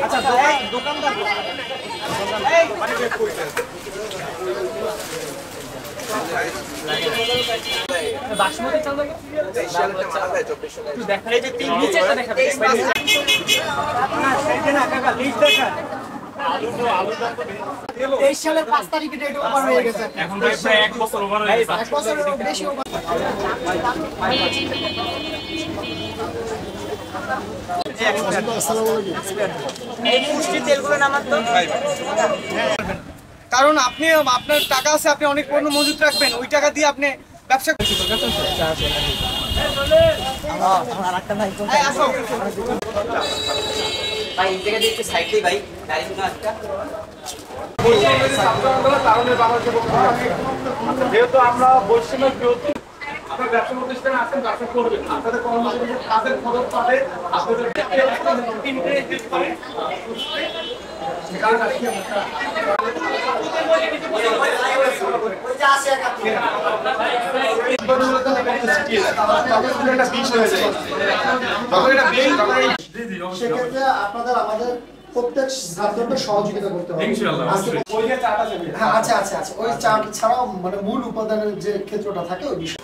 আচ্ছা দোকানদার বাসমতি চাল দেখা এই যে তিন নিচেটা দেখাবে সালের 5 তারিখে ডেট ওভার হয়ে গেছে এখন প্রায় 1 বছর ওভার হয়ে গেছে 1 বছরের বেশি ওভার এই পুষ্টি তেলগুলো নামান তো কারণ আপনি আপনার টাকা আছে আপনি অনেক পণ্য মজুত রাখবেন ওই টাকা দিয়ে আপনি ব্যবসা ভাই এই জায়গা দিয়ে একটু সাইডে ভাই গাড়িগুলো একটা যেহেতু আমরা বৈষম্যের বিরুদ্ধে আপনার ব্যবসা প্রতিষ্ঠানে আছেন ব্যবসা করবেন আপনাদের কর্মচারীদের কাজের খরচ পাবে আপনাদের সেক্ষেত্রে আপনাদের আমাদের প্রত্যেক ছাত্রদের সহযোগিতা করতে হবে হ্যাঁ আচ্ছা আচ্ছা আচ্ছা ওই চাট ছাড়াও মানে মূল উপাদানের যে ক্ষেত্রটা থাকে ওই বিষয়